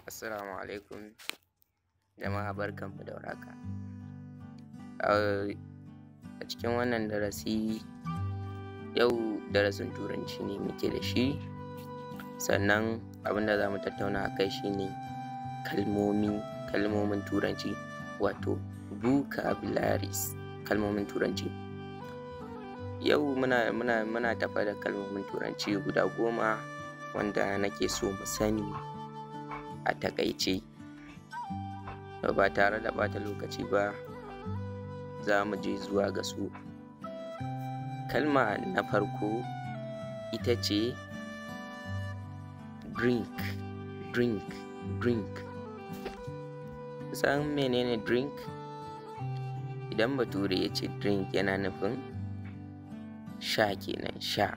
Assalamu alaikum jama'a, barkanmu da warhaka. A cikin wannan darasi yau darasin turanci ne muke da shi, sannan abinda za mu tattauna a kai shine kalmomin turanci, wato vocabularies, kalmomin turanci. Yau muna tafa da kalmomin turanci guda 10 wanda nake so mu sani a taƙaice. Ba tare da ɓata lokaci ba, za mu je zuwa ga su. Kalma na farko ita ce drink. San menene drink? Idan bature ya ce drink yana nufin sha kenan, sha.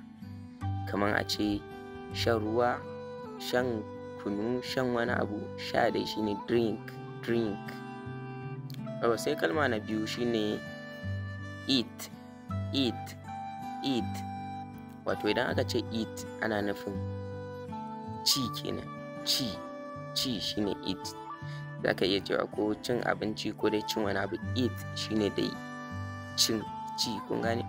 Kamar a ce shan ruwa, shan kunu, shan wani abu, sha dai shine drink. Sai kalma na biyu shine eat. Wato idan aka ce eat ana nufin ci kenan, ci shine eat. Zaka iya cewa ko cin abinci ko dai cin wani abu. Eat shine dai ci, kun gane?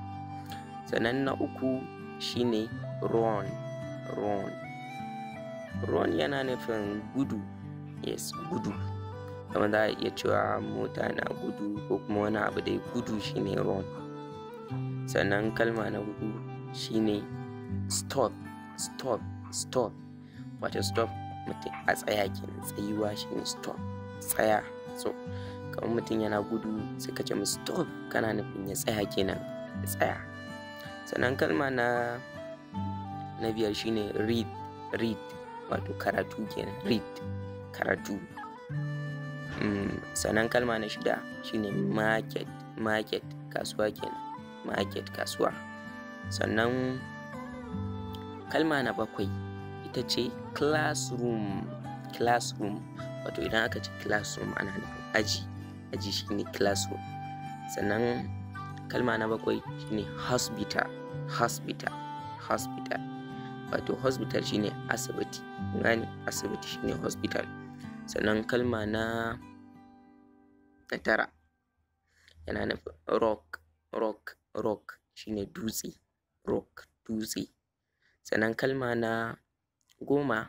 Sannan na uku shine run. Run yana nufin gudu. Yes, gudu. Kamar za a iya cewa mota na gudu ko kuma wani abu dai gudu shine run. Sannan kalma na hudu shine stop. Wato stop mutum a tsaya kenan, tsayuwa shine stop, tsaya. So kamar mutum yana gudu sai ka ce masa stop, kana nufin ya tsaya kenan, ya tsaya. Sannan kalma na biyar shine read. Wato karatu kenan, read, karatu. Sannan kalma na 6 shine market, kasuwa kenan, market, kasuwa. Sannan kalma na 7 ita ce classroom. Wato idan aka ce classroom ana nufin aji shine classroom. Sannan kalma na 7 shine hospital. Wato hospital shine asibiti, gane, asibiti shine hospital. Sannan kalma na 9 yana nufin rock shine dutse, dutse. Sannan kalma na 10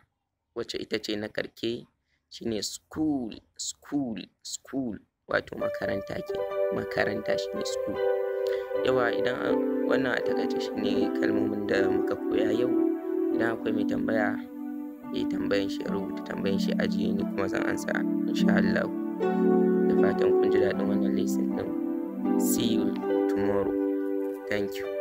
wacce ita ce na karke shine school. Wato makaranta kenan, makaranta shine school. Yawa, idan wannan a takaice shine kalmomin da muka koya yau. Idan akwai mai tambaya, ya yi tambayan shi, ya rubuta tambayan shi, ajiye ni kuma zan ansa insha Allah. Da fatan kun ji daɗin wannan lesson ɗin. See you tomorrow. Thank you.